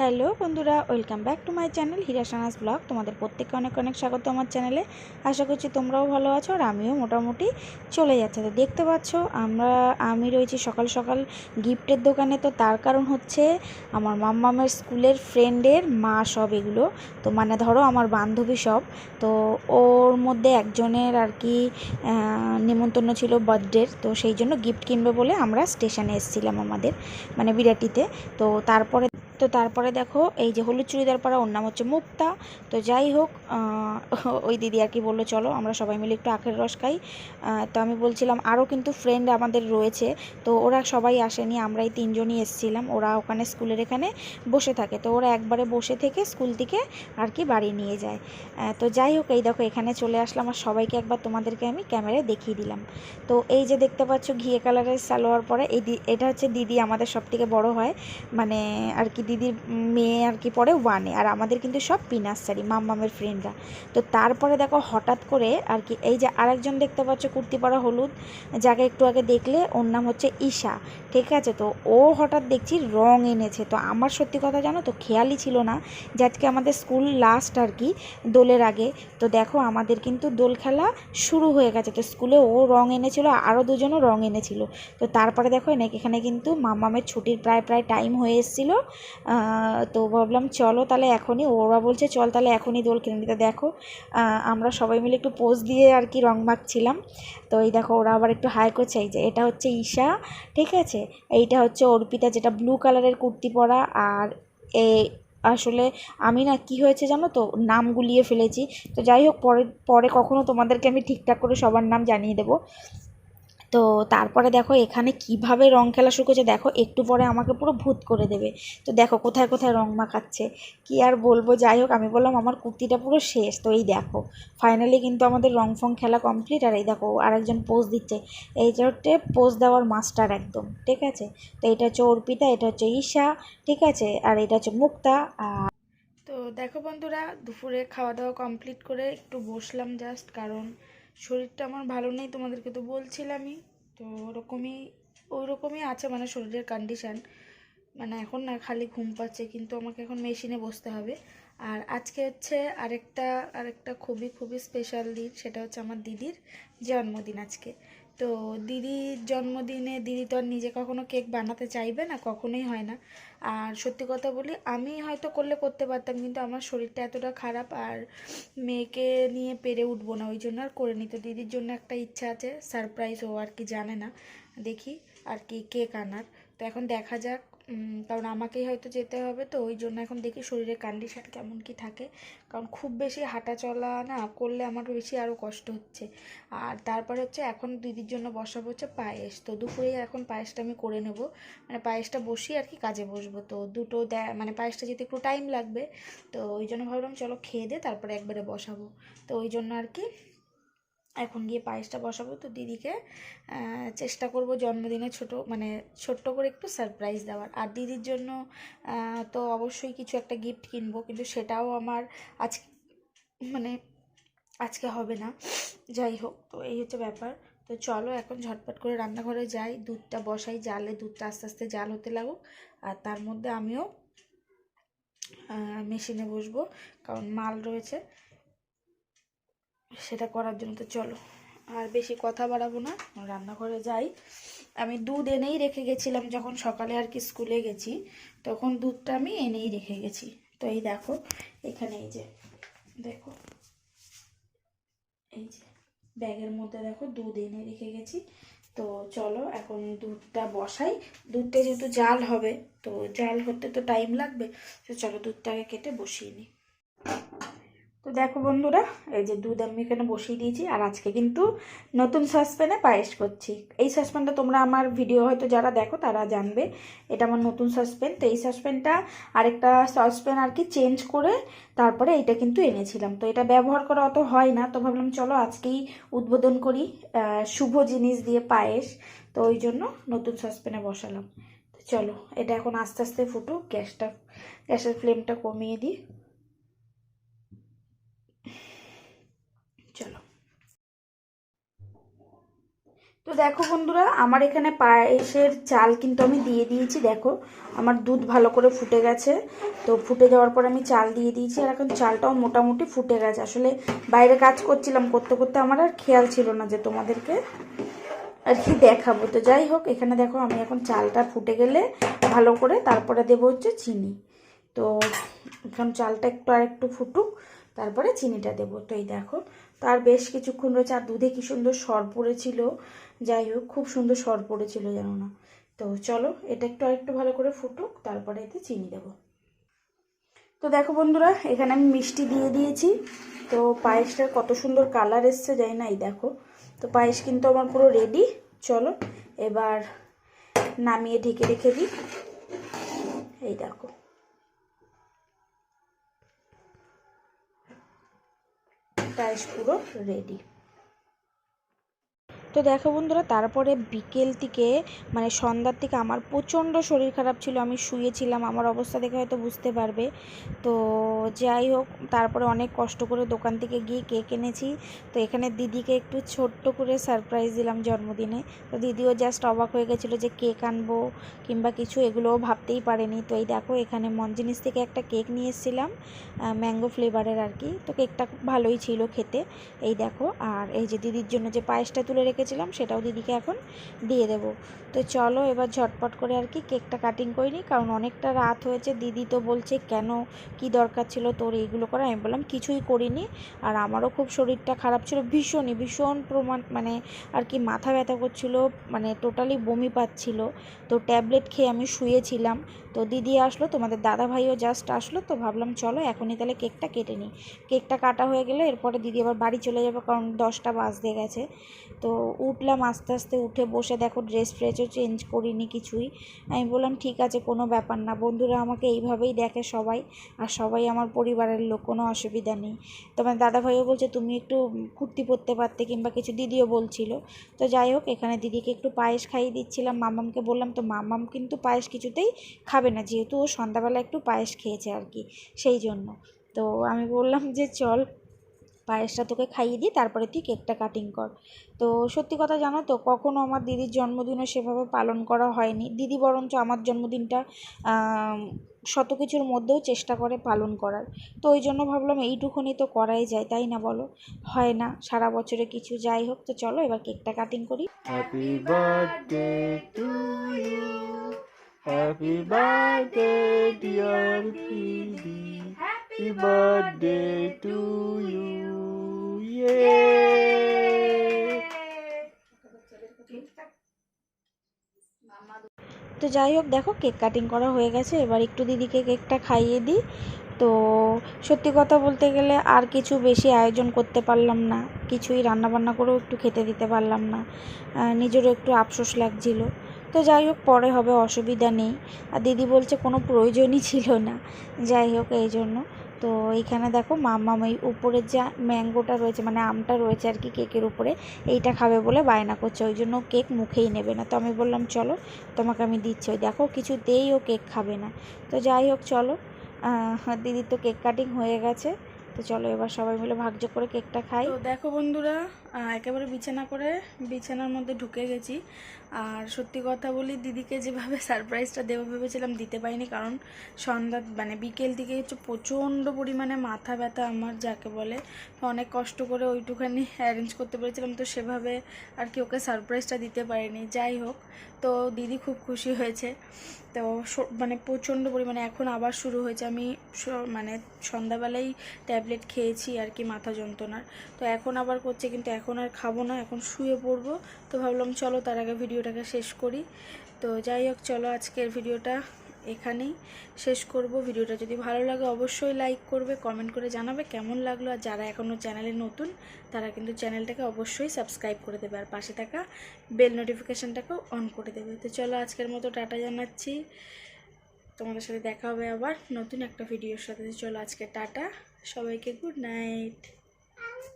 Hello বন্ধুরা, welcome back to my channel হিরাশানাস blog. তোমাদের প্রত্যেককে অনেক অনেক স্বাগত আমার চ্যানেলে। আশা করছি তোমরাও ভালো আছো আর আমিও মোটামুটি চলে যাচ্ছে। তো দেখতে পাচ্ছ আমি রয়েছি সকাল সকাল গিফটের দোকানে। তো তার কারণ হচ্ছে আমার মাম্মামের স্কুলের ফ্রেন্ডের মা সব এগুলো। তো মানে ধরো আমার বান্ধবী সব। তো ওর মধ্যে একজনের আর কি নিমন্ত্রণ ছিল বার্থডের। তো সেই জন্য গিফট কিনবে বলে আমরা স্টেশনে এসেছিলাম আমাদের মানে বিরাটিতে। তারপরে দেখো এই যে হলুদ চুড়িদার পরা, ওর নাম হচ্ছে মুক্তা। তো যাই হোক, ওই দিদি আর কি বললো চলো আমরা সবাই মিলে একটু আখের রস খাই। তো আমি বলছিলাম আরও কিন্তু ফ্রেন্ড আমাদের রয়েছে, তো ওরা সবাই আসেনি, আমরা এই তিনজনই এসেছিলাম। ওরা ওখানে স্কুলের এখানে বসে থাকে, তো ওরা একবারে বসে থেকে স্কুল থেকে আর কি বাড়ি নিয়ে যায়। তো যাই হোক, এই দেখো এখানে চলে আসলাম আর সবাইকে একবার তোমাদেরকে আমি ক্যামেরায় দেখিয়ে দিলাম। তো এই যে দেখতে পাচ্ছ ঘিয়ে কালারের সালোয়ার পরে এটা হচ্ছে দিদি, আমাদের সব থেকে বড়ো হয় মানে আর কি দিদির মেয়ে আর কি পড়ে ওয়ানে, আর আমাদের কিন্তু সব পিনার্সারি মাম্মামের ফ্রেন্ডরা। তো তারপরে দেখো হঠাৎ করে আর কি এই যে আরেকজন দেখতে পাচ্ছ কুর্তি পরা হলুদ, যাকে একটু আগে দেখলে, ওর নাম হচ্ছে ঈশা, ঠিক আছে। তো ও হঠাৎ দেখছি রং এনেছে। তো আমার সত্যি কথা জানো তো খেয়ালই ছিল না যে আজকে আমাদের স্কুল লাস্ট আর কি দোলের আগে। তো দেখো আমাদের কিন্তু দোল খেলা শুরু হয়ে গেছে। তো স্কুলে ও রং এনেছিল, আরও দুজনও রং এনেছিল। তো তারপরে দেখো এখানে কিন্তু মাম্মামের ছুটির প্রায় টাইম হয়ে এসেছিলো। তো ভাবলাম চলো তাহলে এখনই, ওরা বলছে চল তাহলে এখনই দোল কিনে নিতে। দেখো আমরা সবাই মিলে একটু পোজ দিয়ে আর কি রং মাখছিলাম। তো এই দেখো ওরা আবার একটু হাই করছে। এই যে এটা হচ্ছে ঈশা, ঠিক আছে। এইটা হচ্ছে অর্পিতা, যেটা ব্লু কালারের কুর্তি পরা। আর এই আসলে আমি না কি হয়েছে জানো তো, নাম গুলিয়ে ফেলেছি। তো যাই হোক, পরে পরে কখনো তোমাদেরকে আমি ঠিকঠাক করে সবার নাম জানিয়ে দেবো। তো তারপরে দেখো এখানে কিভাবে রং খেলা শুরু করেছে, দেখো একটু পরে আমাকে পুরো ভূত করে দেবে। তো দেখো কোথায় কোথায় রং মাখাচ্ছে, কি আর বলবো। যাই হোক, আমি বললাম আমার কুর্তিটা পুরো শেষ। তো এই দেখো ফাইনালি কিন্তু আমাদের রং ফং খেলা কমপ্লিট। আর এই দেখো আরেকজন পোজ দিচ্ছে, এই যে হচ্ছে পোজ দেওয়ার মাস্টার একদম, ঠিক আছে। তো এটা হচ্ছে অর্পিতা, এটা হচ্ছে ঈশা, ঠিক আছে, আর এটা হচ্ছে মুক্তা। তো দেখো বন্ধুরা, দুপুরে খাওয়া দাওয়া কমপ্লিট করে একটু বসলাম জাস্ট, কারণ শরীরটা আমার ভালো নেই, তোমাদেরকে তো বলছিলামই। তো ওই রকমই আছে মানে শরীরের কন্ডিশান। মানে এখন না খালি ঘুম পাচ্ছে, কিন্তু আমাকে এখন মেশিনে বসতে হবে। আর আজকে হচ্ছে আরেকটা খুবই খুবই স্পেশাল দিন, সেটা হচ্ছে আমার দিদির জন্মদিন আজকে। তো দিদির জন্মদিনে দিদি তো আর নিজে কখনো কেক বানাতে চাইবে না, কখনোই হয় না। আর সত্যি কথা বলি, আমি হয়তো করলে করতে পারতাম, কিন্তু আমার শরীরটা এতটা খারাপ আর মেয়েকে নিয়ে পেরে উঠবো না, ওই জন্য আর করে নিত। দিদির জন্য একটা ইচ্ছা আছে সারপ্রাইজ, ও আর কি জানে না, দেখি আর কি কেক আনার। তো এখন দেখা যাক, কারণ আমাকেই হয়তো যেতে হবে। তো ওই জন্য এখন দেখি শরীরের কন্ডিশান কেমন কি থাকে, কারণ খুব বেশি হাঁটা চলা না করলে আমার বেশি আরও কষ্ট হচ্ছে। আর তারপরে হচ্ছে এখন দিদির জন্য বসাবো হচ্ছে পায়েস। তো দুপুরে এখন পায়েসটা আমি করে নেব, মানে পায়েসটা বসিয়ে আর কি কাজে বসবো। তো দুটো মানে পায়েসটা যেতে একটু টাইম লাগবে, তো ওই জন্য ভাবলাম চলো খেয়ে দে তারপরে একবারে বসাবো। তো ওই জন্য আর কি এখন গিয়ে পায়েসটা বসাবো। তো দিদিকে চেষ্টা করব জন্মদিনে ছোট্ট করে একটু সারপ্রাইজ দেওয়ার। আর দিদির জন্য তো অবশ্যই কিছু একটা গিফট কিনবো, কিন্তু সেটাও আমার আজ মানে আজকে হবে না। যাই হোক, তো এই হচ্ছে ব্যাপার। তো চলো এখন ঝটপট করে রান্নাঘরে যাই, দুধটা বসাই জালে, দুধটা আস্তে আস্তে জাল হতে লাগুক। আর তার মধ্যে আমিও মেশিনে বসবো, কারণ মাল রয়েছে সেটা করার জন্য। তো চলো আর বেশি কথা বাড়াবো না, রান্নাঘরে যাই। আমি দুধ এনেই রেখে গেছিলাম, যখন সকালে আর কি স্কুলে গেছি তখন দুধটা আমি এনেই রেখে গেছি। তো এই দেখো এখানে, এই যে দেখো, এই যে ব্যাগের মধ্যে দেখো দুধ এনে রেখে গেছি। তো চলো এখন দুধটা বসাই। দুধটা যেহেতু জাল হবে, তো জাল হতে তো টাইম লাগবে। তো চলো দুধটাকে কেটে বসিয়ে নিই। তো দেখো বন্ধুরা, এই যে দুধ আমি এখানে বসিয়ে দিয়েছি। আর আজকে কিন্তু নতুন সসপ্যানে পায়েস করছি। এই সসপ্যানটা তোমরা আমার ভিডিও হয়তো যারা দেখো তারা জানবে, এটা আমার নতুন সসপ্যান। তো এই সসপ্যানটা আরেকটা সসপ্যান আর কি চেঞ্জ করে তারপরে এটা কিন্তু এনেছিলাম। তো এটা ব্যবহার করা অত হয় না, তো ভাবলাম চলো আজকেই উদ্বোধন করি শুভ জিনিস দিয়ে পায়েস। তো ওই জন্য নতুন সসপ্যানে বসালাম। তো চলো এটা এখন আস্তে আস্তে ফুটুক, গ্যাসের ফ্লেমটা কমিয়ে দিই। চলো, তো তো দেখো বন্ধুরা, আমার এখানে পায়েসের চাল কিন্তু আমি দিয়ে দিয়েছি। দেখো আমার দুধ ভালো করে ফুটে গেছে। তো ফুটে যাওয়ার পর আমি চাল দিয়ে দিয়েছি, আর এখন চালটাও মোটামুটি ফুটে গেছে। আসলে বাইরে কাজ করছিলাম, করতে করতে আমার আর খেয়াল ছিল না যে তোমাদেরকে আর কি দেখাবো। তো যাই হোক, এখানে দেখো আমি এখন চালটা ফুটে গেলে ভালো করে তারপরে দেবো হচ্ছে চিনি। তো এখন চালটা আর একটু ফুটুক, তারপরে চিনিটা দেবো। তো এই দেখো, তার বেশ কিছুক্ষণ রয়েছে। আর দুধে কি সুন্দর সর পড়েছিল, যাই হোক খুব সুন্দর সর পড়েছিল জানো না। তো চলো এটা আরেকটু ভালো করে ফুটুক, তারপরে এতে চিনি দেবো। তো দেখো বন্ধুরা, এখানে আমি মিষ্টি দিয়ে দিয়েছি। তো পায়েসটার কত সুন্দর কালার এসছে জানি না, এই দেখো। তো পায়েস কিন্তু আমার পুরো রেডি। চলো এবার নামিয়ে ঢেকে রেখে দিই। এই দেখো, পায়েস পুরো রেডি। তো দেখো বন্ধুরা, তারপরে বিকেল থেকে মানে সন্ধ্যার থেকে আমার প্রচণ্ড শরীর খারাপ ছিল, আমি শুয়েছিলাম, আমার অবস্থা দেখে হয়তো বুঝতে পারবে। তো যাই হোক, তারপরে অনেক কষ্ট করে দোকান থেকে গিয়ে কেক এনেছি। তো এখানে দিদিকে একটু ছোট্ট করে সারপ্রাইজ দিলাম জন্মদিনে। তো দিদিও জাস্ট অবাক হয়ে গেছিলো যে কেক আনবো কিংবা কিছু, এগুলোও ভাবতেই পারেনি। তো এই দেখো, এখানে মনজিনিস থেকে একটা কেক নিয়ে এসেছিলাম, ম্যাঙ্গো ফ্লেভারের আর কি। তো কেকটা খুব ভালোই ছিল খেতে। এই দেখো, আর এই যে দিদির জন্য যে পায়েসটা তুলে রেখেছিলাম সেটাও দিদিকে এখন দিয়ে দেব। তো চলো এবার ঝটপট করে আর কি কেকটা কাটিং করে নিই, কারণ অনেকটা রাত হয়েছে। দিদি তো বলছে কেন, কি দরকার ছিল তোর এইগুলো করা। আমি বললাম কিছুই করিনি, আর আমারও খুব শরীরটা খারাপ ছিল, ভীষণ মানে আর কি মাথা ব্যথা করছিল, মানে টোটালি বমি পাচ্ছিল। তো ট্যাবলেট খেয়ে আমি শুয়েছিলাম। তো দিদি আসলো, তোমাদের দাদা ভাইও জাস্ট আসলো। তো ভাবলাম চলো এখনই তাহলে কেকটা কেটে নিই। কেকটা কাটা হয়ে গেলে এরপরে দিদি আবার বাড়ি চলে যাবে, কারণ 10টা বাজতে গেছে। তো উঠলাম আস্তে আস্তে, উঠে বসে দেখো ড্রেস ফ্রেসও চেঞ্জ করিনি কিছুই। আমি বললাম ঠিক আছে, কোনো ব্যাপার না, বন্ধুরা আমাকে এইভাবেই দেখে সবাই, আর সবাই আমার পরিবারের লোক, কোনো অসুবিধা নেই। তোমার দাদাভাইও বলছে তুমি একটু কুর্তি পরতে পারতে কিংবা কিছু, দিদিও বলছিল। তো যাই হোক, এখানে দিদিকে একটু পায়েস খাইয়ে দিচ্ছিলাম, মাম্মামকে বললাম। তো মাম্মাম কিন্তু পায়েস কিছুতেই খাবে না, যেহেতু ও সন্ধ্যাবেলা একটু পায়েস খেয়েছে আর কি, সেই জন্য। তো আমি বললাম যে চল পায়েসটা তোকে খাইয়ে দিই, তারপরে তুই কেকটা কাটিং কর। তো সত্যি কথা জানো তো, কখনো আমার দিদির জন্মদিনও সেভাবে পালন করা হয়নি। দিদি বরঞ্চ আমার জন্মদিনটা শত কিছুর মধ্যেও চেষ্টা করে পালন করার। তো ওই জন্য ভাবলাম এইটুকুনি তো করাই যায়, তাই না বলো? হয় না সারা বছরে কিছু। যাই হোক, তো চলো এবার কেকটা কাটিং করি। Happy birthday to you, happy birthday dear দিদি, happy birthday to you, yay. তো যাই হোক, দেখো কেক কাটিং করা হয়ে গেছে, এবার একটু দিদিকে কেকটা খাইয়ে দিই। তো সত্যি কথা বলতে গেলে আর কিছু বেশি আয়োজন করতে পারলাম না, কিছুই রান্নাবান্না করেও একটু খেতে দিতে পারলাম না, নিজেরও একটু আফসোস লাগছিল। তো যাই হোক, পরে হবে, অসুবিধা নেই। আর দিদি বলছে কোনো প্রয়োজনই ছিল না, যাই হোক এই জন্য। তো এইখানে দেখো মাম্মাম এই উপরের যে ম্যাঙ্গোটা রয়েছে, মানে আমটা রয়েছে আর কি কেকের উপরে, এইটা খাবে বলে বায়না করছে, ওই জন্য কেক মুখেই নেবে না। তো আমি বললাম চলো তোমাকে আমি দিচ্ছি। ওই দেখো কিছুতেই ও কেক খাবে না। তো যাই হোক চলো, দিদির তো কেক কাটিং হয়ে গেছে। তো চলো এবার সবাই মিলে ভাগযোগ করে কেকটা খাই। তো দেখো বন্ধুরা, একেবারে বিছানার মধ্যে ঢুকে গেছি। আর সত্যি কথা বলি, দিদিকে যেভাবে সারপ্রাইজটা দেবো ভেবেছিলাম, দিতে পারিনি, কারণ সন্ধ্যা মানে বিকেল থেকে হচ্ছে প্রচণ্ড পরিমাণে মাথা ব্যথা আমার, যাকে বলে। তো অনেক কষ্ট করে ওইটুখানি অ্যারেঞ্জ করতে পেরেছিলাম, তো সেভাবে আর কি ওকে সারপ্রাইজটা দিতে পারিনি। যাই হোক, তো দিদি খুব খুশি হয়েছে। তো মানে প্রচণ্ড পরিমাণে এখন আবার শুরু হয়েছে। আমি মানে সন্ধ্যাবেলায় ট্যাবলেট খেয়েছি আর কি মাথা যন্ত্রণার। তো এখন আবার করছে, কিন্তু এখন আর খাবো না, এখন শুয়ে পড়বো। তো ভাবলাম চলো তার আগে ভিডিওটাকে শেষ করি। তো যাই হোক, চলো আজকের ভিডিওটা এখানেই শেষ করব। ভিডিওটা যদি ভালো লাগে অবশ্যই লাইক করবে, কমেন্ট করে জানাবে কেমন লাগলো। আর যারা এখনও চ্যানেলে নতুন তারা কিন্তু চ্যানেলটাকে অবশ্যই সাবস্ক্রাইব করে দেবে, আর পাশে থাকা বেল নোটিফিকেশানটাকেও অন করে দেবে। তো চলো আজকের মতো টাটা জানাচ্ছি, তোমাদের সাথে দেখা হবে আবার নতুন একটা ভিডিওর সাথে। চলো আজকে টাটা, সবাইকে গুড নাইট।